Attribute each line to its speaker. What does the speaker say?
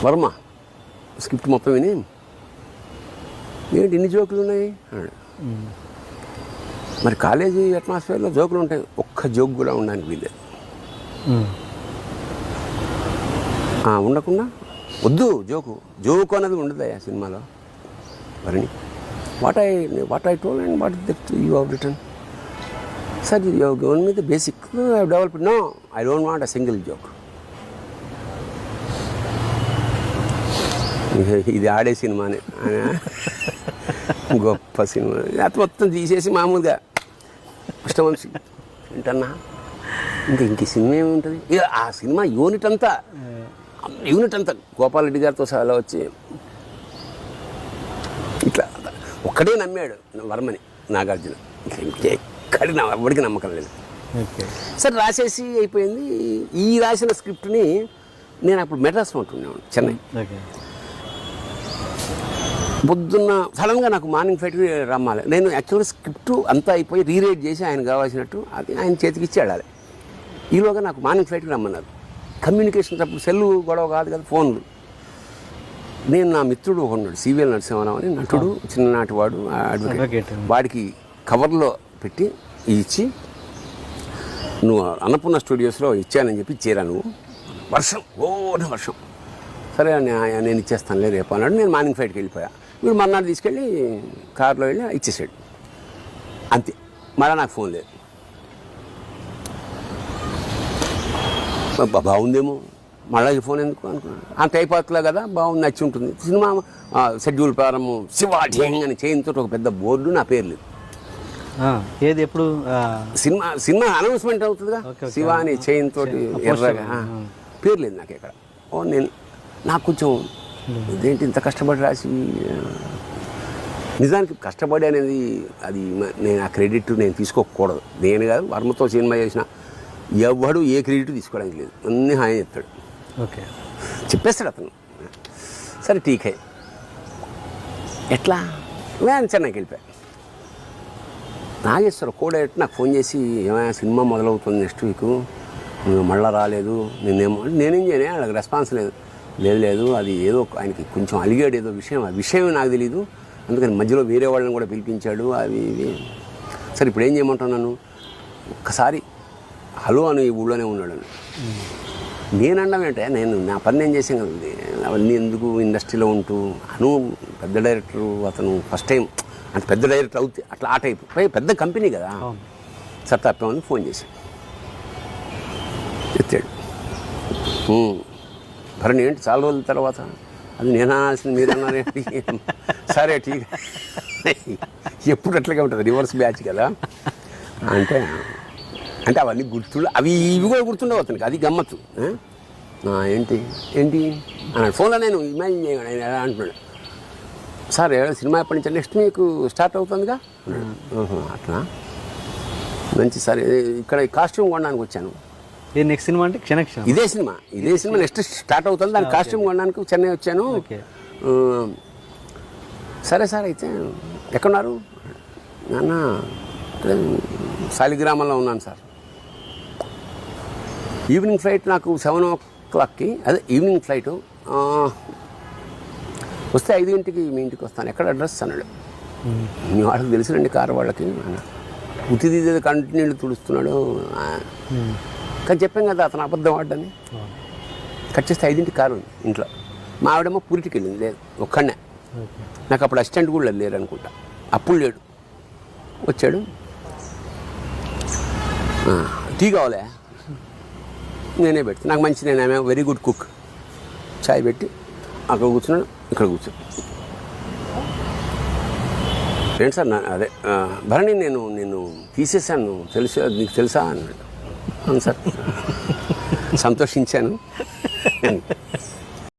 Speaker 1: Varma script మొత్తం విని ఏంటి ఇన్ని జోకులు ఉన్నాయి అన్నాడు. మరి కాలేజీ అట్మాస్ఫియర్లో జోకులు ఉంటాయి, ఒక్క జోక్ కూడా ఉండడానికి వీల్లేదు. ఉండకుండా వద్దు జోకు అనేది ఉండదు ఆ సినిమాలో. మరి what I told and what that you have return sir, you have given me the basic, I have developed. No, I don't want a single joke. ఇది ఆడే సినిమానే, గొప్ప సినిమా. అది మొత్తం తీసేసి మామూలుగా ఇష్టమనిసి ఏంటన్నా ఇంక సినిమా ఏముంటుంది. ఇక ఆ సినిమా యూనిట్ అంతా గోపాలరెడ్డి గారితో సహా వచ్చి ఇట్లా ఒక్కడే నమ్మాడు వర్మని, నాగార్జున. ఎక్కడి ఎవరికి నమ్మకం లేదు. సరే రాసేసి అయిపోయింది. ఈ రాసిన స్క్రిప్ట్ని నేను అప్పుడు మెడ్రాస్లో ఉంటున్నాను, చెన్నై. పొద్దున్న సడన్గా నాకు మార్నింగ్ ఫ్లైట్కి రమ్మాలి. నేను యాక్చువల్గా స్క్రిప్ట్ అంతా అయిపోయి రీరైట్ చేసి ఆయన కావాల్సినట్టు అది ఆయన చేతికి ఇచ్చి ఆడాలి. ఈలోగా నాకు మార్నింగ్ ఫ్లైట్కి రమ్మన్నారు. కమ్యూనికేషన్ అప్పుడు సెల్లు గొడవ కాదు కదా, ఫోన్లు. నేను నా మిత్రుడు ఒకడు సివిఎల్ నరసింహారావు అని నటుడు, చిన్ననాటి వాడు, అడ్వకేట్. వాడికి కవర్లో పెట్టి ఇచ్చి నువ్వు అన్నపూర్ణ స్టూడియోస్లో ఇచ్చానని చెప్పి ఇచ్చేరా నువ్వు. వర్షం, వర్షం. సరే నేను ఇచ్చేస్తానులే రేపు అన్నాడు. నేను మార్నింగ్ ఫ్లైట్కి వెళ్ళిపోయా. వీడు మర్నాడు తీసుకెళ్ళి కారులో వెళ్ళి ఇచ్చేసాడు. అంతే. మళ్ళీ నాకు ఫోన్ లేదు. బాగుందేమో మళ్ళీ ఫోన్ ఎందుకు అనుకున్నాను. అంత అయిపోతుందిలే కదా, బాగుంది, నచ్చి ఉంటుంది. సినిమా షెడ్యూల్ ప్రారంభం శివ ఢేంగ్ అని చేయింతో ఒక పెద్ద బోర్డు, నా పేరు లేదు.
Speaker 2: ఏది ఎప్పుడు
Speaker 1: సినిమా అనౌన్స్మెంట్ అవుతుందిగా, శివ అని చేయింతో ఎర్రగా, పేరు లేదు నాకు ఇక్కడ. నేను నాకు కొంచెం ఇదేంటి ఇంత కష్టపడి రాసి, నిజానికి కష్టపడి అనేది అది నేను ఆ క్రెడిట్ నేను తీసుకోకూడదు. నేను కాదు, వర్మతో సినిమా చేసిన ఎవడు ఏ క్రెడిట్ తీసుకోవడానికి లేదు, అన్నీ హాయి చెప్తాడు.
Speaker 2: ఓకే,
Speaker 1: చెప్పేస్తాడు అతను. సరే టీకే ఎట్లా నేను చెన్నైకి వెళ్ళిపోయా. నాగేశ్వర కోడేట్ నాకు ఫోన్ చేసి, ఏమైనా సినిమా మొదలవుతుంది నెక్స్ట్ వీక్, మళ్ళీ రాలేదు నేనేం చేయను, వాళ్ళకి రెస్పాన్స్ లేదు అది ఏదో ఆయనకి కొంచెం అలిగాడు ఏదో విషయం, ఆ విషయం నాకు తెలీదు, అందుకని మధ్యలో వేరే వాళ్ళని కూడా పిలిపించాడు అవి ఇవి. సరే ఇప్పుడు ఏం చేయమంటున్నాను, ఒక్కసారి హలో అని ఈ ఊళ్ళోనే ఉన్నాడు. నేనండం ఏంటే, నేను నా పని నేను చేసాను కదండి, అవన్నీ ఎందుకు ఇండస్ట్రీలో ఉంటూ. అను పెద్ద డైరెక్టరు, అతను ఫస్ట్ టైం అంటే పెద్ద డైరెక్టర్ అవుతే అట్లా ఆ టైపు, పెద్ద కంపెనీ కదా. సార్ తప్పేమని ఫోన్ చేశాను, ఎత్తాడు. భరణి ఏంటి చాలా రోజుల తర్వాత, అది నేను అనాల్సింది మీరు అన్నారేంటి. సరే ఠీక్, ఎప్పుడు అట్లాగే ఉంటుంది, రివర్స్ బ్యాచ్ కదా. అంటే అవన్నీ గుర్తుండ, అవి ఇవి కూడా గుర్తుండవు అతనికి, అది గమ్మత్తు. ఏంటి అన్నాడు ఫోన్లో. నేను ఇమాజిన్ చేయగాడు ఆయన ఎలా అంటున్నాడు. సార్ సినిమా ఎప్పటి నుంచి, నెక్స్ట్ మీకు స్టార్ట్ అవుతుందిగా. అట్లా మంచి సార్, ఇక్కడ కాస్ట్యూమ్ కొనడానికి వచ్చాను.
Speaker 2: నెక్స్ట్ సినిమా అంటే క్షణక్షణం,
Speaker 1: ఇదే సినిమా నెక్స్ట్ స్టార్ట్ అవుతుంది, దాని కాస్ట్యూమ్ కొనడానికి చెన్నై వచ్చాను. సరే సార్ అయితే ఎక్కడున్నారు నాన్న, శాలిగ్రామంలో ఉన్నాను సార్. ఈవినింగ్ ఫ్లైట్ నాకు 7 o'clock, అదే ఈవినింగ్ ఫ్లైటు, వస్తే 5 గంటలకి మీ ఇంటికి వస్తాను, ఎక్కడ అడ్రస్ అన్నాడు. మీ వాళ్ళకి తెలుసునండి కారు వాళ్ళకి, ఉత్తి తీసేది కంటిన్యూ తుడుస్తున్నాడు. కానీ చెప్పాం కదా అతను అబద్ధం ఆడని. కట్ చేస్తే 5 గంటలకి కారు ఉంది ఇంట్లో. మా ఆవిడేమో పూరికి వెళ్ళింది, లేదు ఒక్కడనే. నాకు అప్పుడు అసిస్టెంట్ కూడా లేరు అనుకుంటా, అప్పుడు లేడు. వచ్చాడు, టీ కావాలే, నేనే పెడతాను, నాకు మంచి, నేనే వెరీ గుడ్ కుక్. చాయ్ పెట్టి అక్కడ కూర్చున్నాడు, ఇక్కడ కూర్చోడు. ఏంటి సార్ అదే భరణి నేను తీసేసాను నీకు తెలుసా అన్నాడు. అవును సార్, సంతోషించాను.